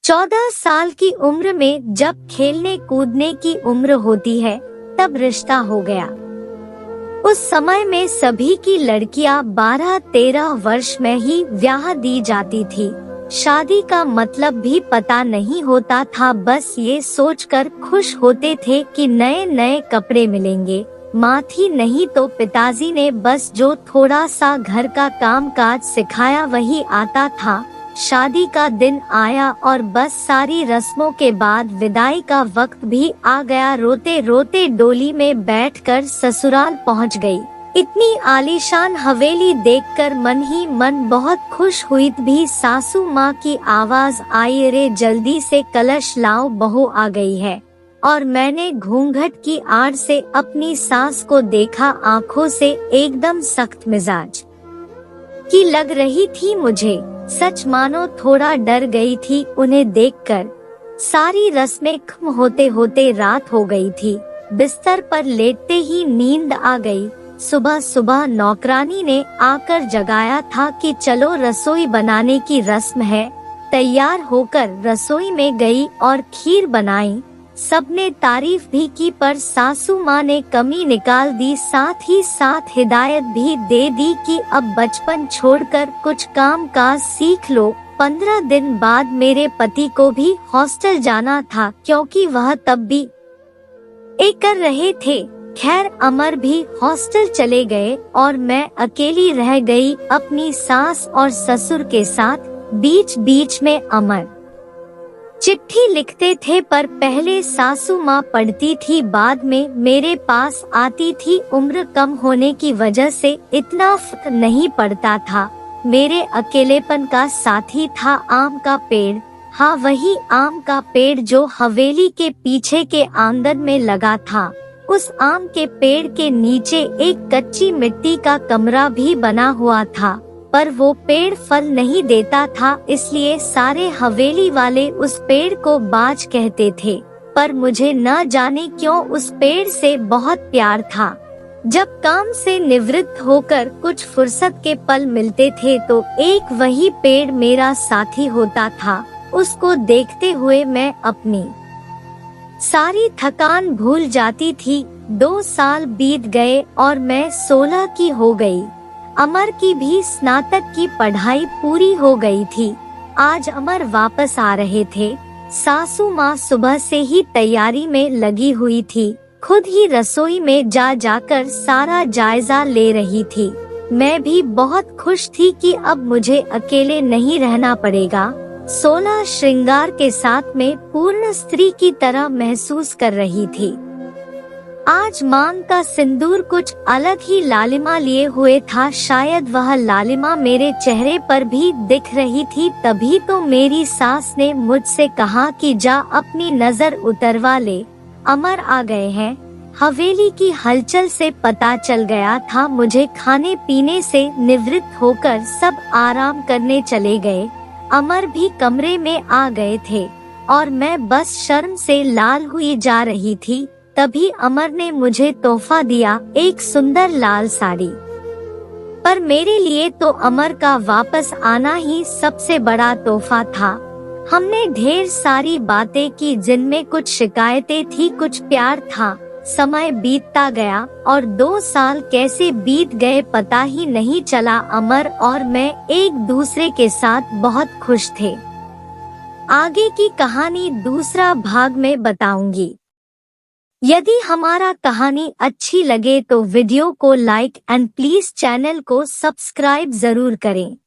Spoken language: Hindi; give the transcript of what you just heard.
14 साल की उम्र में जब खेलने कूदने की उम्र होती है तब रिश्ता हो गया। उस समय में सभी की लड़कियां 12-13 वर्ष में ही ब्याह दी जाती थी। शादी का मतलब भी पता नहीं होता था, बस ये सोचकर खुश होते थे कि नए नए कपड़े मिलेंगे। माँ थी नहीं तो पिताजी ने बस जो थोड़ा सा घर का काम काज सिखाया वही आता था। शादी का दिन आया और बस सारी रस्मों के बाद विदाई का वक्त भी आ गया। रोते रोते डोली में बैठकर ससुराल पहुंच गई। इतनी आलीशान हवेली देखकर मन ही मन बहुत खुश हुई। भी सासू माँ की आवाज आई, रे जल्दी से कलश लाओ, बहू आ गई है। और मैंने घूंघट की आड़ से अपनी सास को देखा। आंखों से एकदम सख्त मिजाज की लग रही थी मुझे। सच मानो थोड़ा डर गई थी उन्हें देखकर। सारी रस्में खत्म होते होते रात हो गई थी। बिस्तर पर लेटते ही नींद आ गई। सुबह सुबह नौकरानी ने आकर जगाया था कि चलो रसोई बनाने की रस्म है। तैयार होकर रसोई में गई और खीर बनाई। सबने तारीफ भी की पर सासू माँ ने कमी निकाल दी, साथ ही साथ हिदायत भी दे दी कि अब बचपन छोड़कर कुछ काम काज सीख लो। 15 दिन बाद मेरे पति को भी हॉस्टल जाना था क्योंकि वह तब भी एक कर रहे थे। खैर अमर भी हॉस्टल चले गए और मैं अकेली रह गई अपनी सास और ससुर के साथ। बीच बीच में अमर चिट्ठी लिखते थे पर पहले सासू माँ पढ़ती थी, बाद में मेरे पास आती थी। उम्र कम होने की वजह से इतना फर्क नहीं पड़ता था। मेरे अकेलेपन का साथी था आम का पेड़। हाँ, वही आम का पेड़ जो हवेली के पीछे के आंगन में लगा था। उस आम के पेड़ के नीचे एक कच्ची मिट्टी का कमरा भी बना हुआ था, पर वो पेड़ फल नहीं देता था, इसलिए सारे हवेली वाले उस पेड़ को बाज कहते थे। पर मुझे न जाने क्यों उस पेड़ से बहुत प्यार था। जब काम से निवृत्त होकर कुछ फुर्सत के पल मिलते थे तो एक वही पेड़ मेरा साथी होता था। उसको देखते हुए मैं अपनी सारी थकान भूल जाती थी। 2 साल बीत गए और मैं 16 की हो गई। अमर की भी स्नातक की पढ़ाई पूरी हो गई थी। आज अमर वापस आ रहे थे। सासू माँ सुबह से ही तैयारी में लगी हुई थी। खुद ही रसोई में जाकर सारा जायजा ले रही थी। मैं भी बहुत खुश थी कि अब मुझे अकेले नहीं रहना पड़ेगा। 16 श्रृंगार के साथ में पूर्ण स्त्री की तरह महसूस कर रही थी। आज मांग का सिंदूर कुछ अलग ही लालिमा लिए हुए था। शायद वह लालिमा मेरे चेहरे पर भी दिख रही थी। तभी तो मेरी सास ने मुझसे कहा कि जा अपनी नजर उतरवा ले, अमर आ गए हैं। हवेली की हलचल से पता चल गया था। मुझे खाने पीने से निवृत्त होकर सब आराम करने चले गए। अमर भी कमरे में आ गए थे और मैं बस शर्म से लाल हुई जा रही थी। तभी अमर ने मुझे तोहफा दिया, एक सुंदर लाल साड़ी। पर मेरे लिए तो अमर का वापस आना ही सबसे बड़ा तोहफा था। हमने ढेर सारी बातें की जिनमें कुछ शिकायतें थी, कुछ प्यार था। समय बीतता गया और 2 साल कैसे बीत गए पता ही नहीं चला। अमर और मैं एक दूसरे के साथ बहुत खुश थे। आगे की कहानी दूसरा भाग में बताऊंगी। यदि हमारा कहानी अच्छी लगे तो वीडियो को लाइक एंड प्लीज चैनल को सब्सक्राइब जरूर करें।